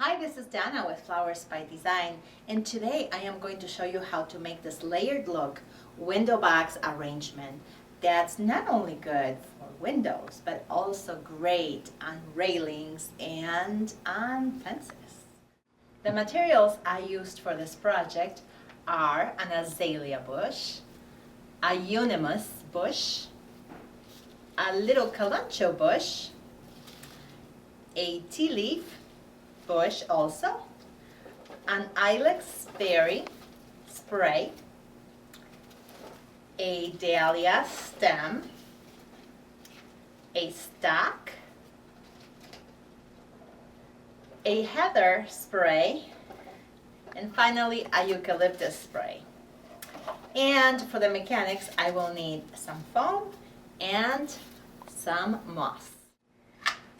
Hi, this is Dana with Flowers by Design, and today I am going to show you how to make this layered look window box arrangement that's not only good for windows but also great on railings and on fences. The materials I used for this project are an azalea bush, a euonymus bush, a little kalanchoe bush, a tea leaf bush also, an ilex berry spray, a dahlia stem, a stalk, a heather spray, and finally a eucalyptus spray. And for the mechanics, I will need some foam and some moss.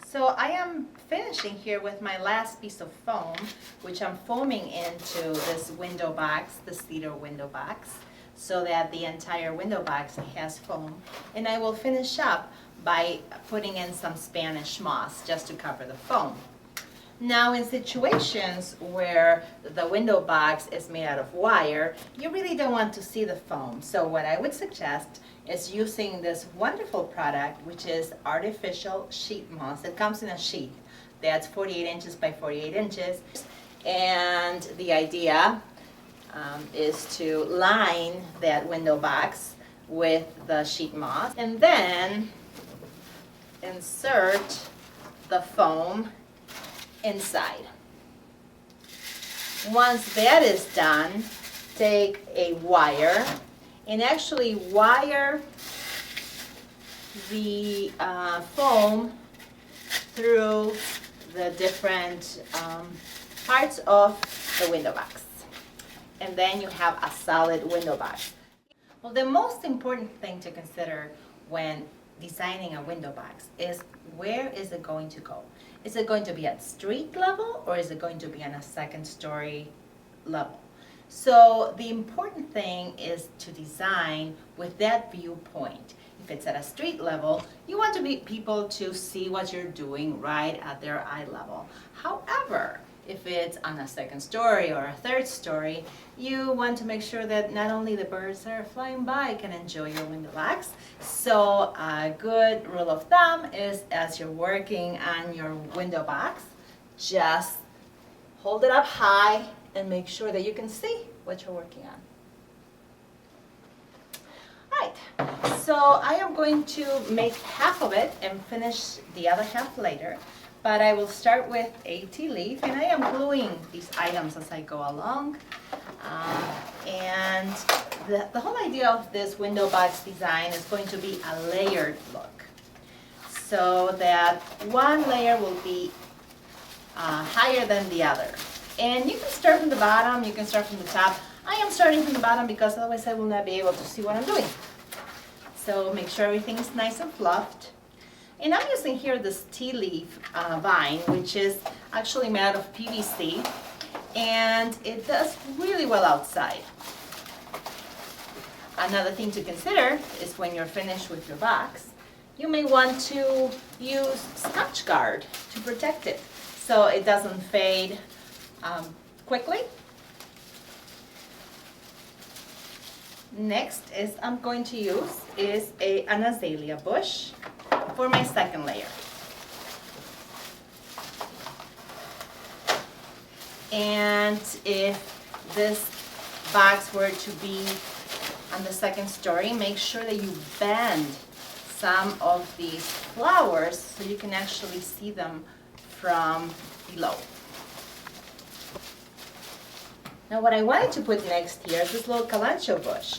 So I am finishing here with my last piece of foam, which I'm foaming into this window box, the cedar window box, so that the entire window box has foam. And I will finish up by putting in some Spanish moss just to cover the foam. Now in situations where the window box is made out of wire, you really don't want to see the foam. So what I would suggest is using this wonderful product, which is artificial sheet moss. It comes in a sheet that's 48 inches by 48 inches. And the idea is to line that window box with the sheet moss and then insert the foam inside. Once that is done, take a wire and actually wire the foam through the different parts of the window box. And then you have a solid window box. Well, the most important thing to consider when designing a window box is where is it going to go? Is it going to be at street level or is it going to be on a second story level? So the important thing is to design with that viewpoint. If it's at a street level, you want people to see what you're doing right at their eye level. However, if it's on a second story or a third story, you want to make sure that not only the birds that are flying by can enjoy your window box. So a good rule of thumb is as you're working on your window box, just hold it up high and make sure that you can see what you're working on. Right, so I am going to make half of it and finish the other half later. But I will start with a tea leaf, and I am gluing these items as I go along. And the whole idea of this window box design is going to be a layered look. So that one layer will be higher than the other. And you can start from the bottom, you can start from the top. I am starting from the bottom because otherwise I will not be able to see what I'm doing. So make sure everything is nice and fluffed. And I'm using here this tea leaf vine, which is actually made out of PVC, and it does really well outside. Another thing to consider is when you're finished with your box, you may want to use Scotch Guard to protect it so it doesn't fade quickly. Next is I'm going to use is an azalea bush for my second layer. And if this box were to be on the second story, make sure that you bend some of these flowers so you can actually see them from below. Now what I wanted to put next here is this little kalanchoe bush,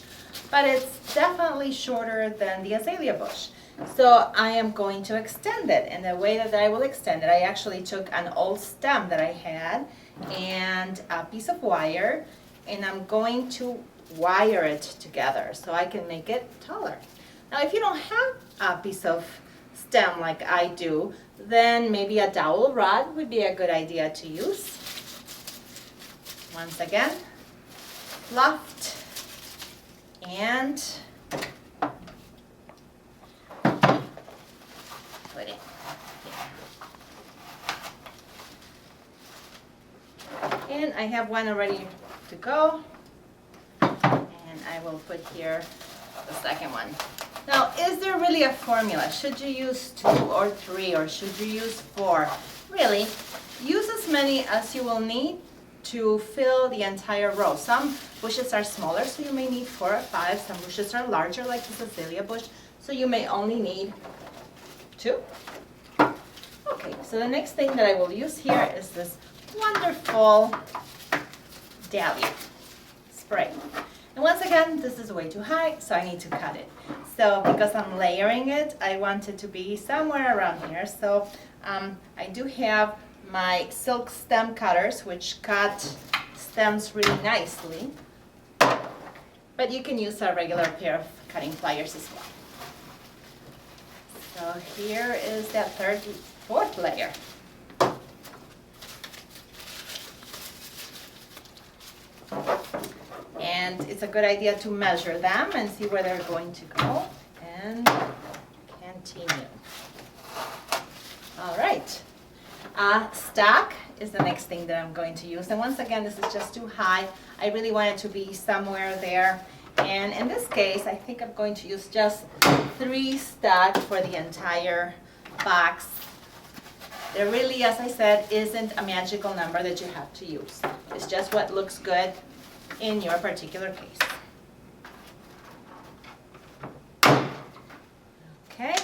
but it's definitely shorter than the azalea bush. So I am going to extend it, and the way that I will extend it, I actually took an old stem that I had and a piece of wire, and I'm going to wire it together so I can make it taller. Now if you don't have a piece of stem like I do, then maybe a dowel rod would be a good idea to use. Once again, fluffed and put it here. And I have one already to go. And I will put here the second one. Now, is there really a formula? Should you use 2 or 3, or should you use 4? Really, use as many as you will need to fill the entire row. Some bushes are smaller, so you may need 4 or 5. Some bushes are larger, like the azalea bush, so you may only need 2. Okay, so the next thing that I will use here is this wonderful dahlia spray. And once again, this is way too high, so I need to cut it. So because I'm layering it, I want it to be somewhere around here. So I do have my silk stem cutters, which cut stems really nicely. But you can use a regular pair of cutting pliers as well. So here is that fourth layer. And it's a good idea to measure them and see where they're going to go. And continue. All right. Stack is the next thing that I'm going to use. And once again, this is just too high. I really want it to be somewhere there. And in this case, I think I'm going to use just 3 stack for the entire box. There really, as I said, isn't a magical number that you have to use. It's just what looks good in your particular case. Okay.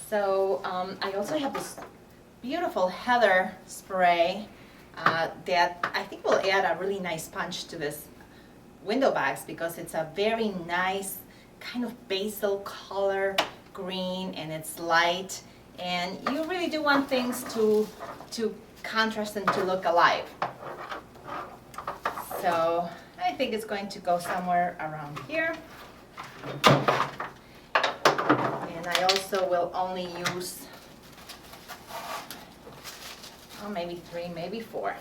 So I also have this beautiful heather spray that I think will add a really nice punch to this window box, because it's a very nice kind of basil color green, and it's light, and you really do want things to contrast and to look alive. So I think it's going to go somewhere around here. And I also will only use maybe 3, maybe 4.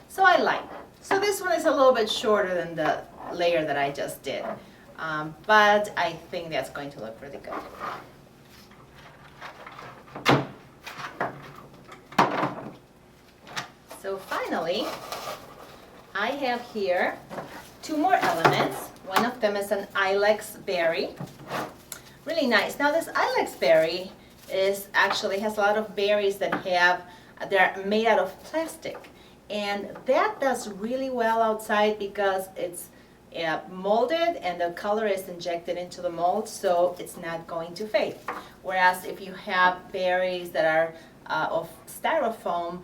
So I like. So this one is a little bit shorter than the layer that I just did. But I think that's going to look really good. So finally, I have here 2 more elements. One of them is an ilex berry. Really nice. Now this ilex berry actually has a lot of berries that they're made out of plastic. And that does really well outside because it's molded and the color is injected into the mold, so it's not going to fade. Whereas if you have berries that are of styrofoam,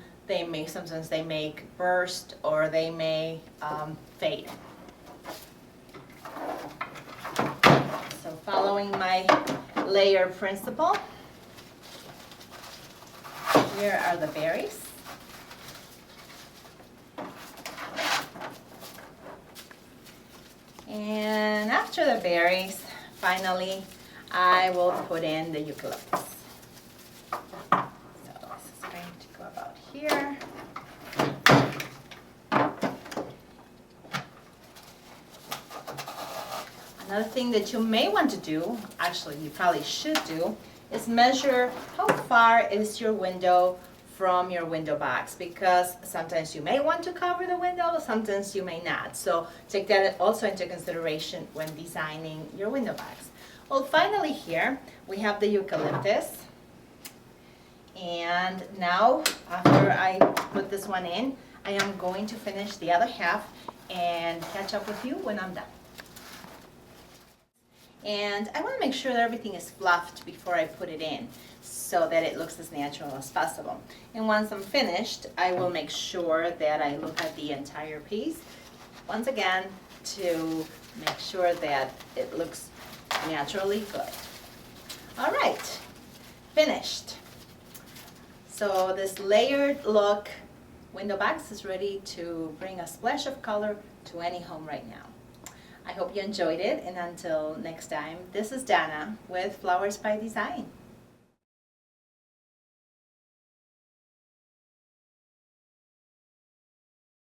sometimes they make burst, or they may fade. So following my layer principle, here are the berries. And after the berries, finally, I will put in the eucalyptus. So this is going to go about here. Another thing that you may want to do, actually you probably should do, is measure how far is your window from your window box, because sometimes you may want to cover the window, sometimes you may not. So take that also into consideration when designing your window box. Well, finally here we have the eucalyptus. And now, after I put this one in, I am going to finish the other half and catch up with you when I'm done. And I want to make sure that everything is fluffed before I put it in, so that it looks as natural as possible. And once I'm finished, I will make sure that I look at the entire piece, once again, to make sure that it looks naturally good. All right, finished. So this layered look window box is ready to bring a splash of color to any home right now. I hope you enjoyed it, and until next time, this is Dana with Flowers by Design.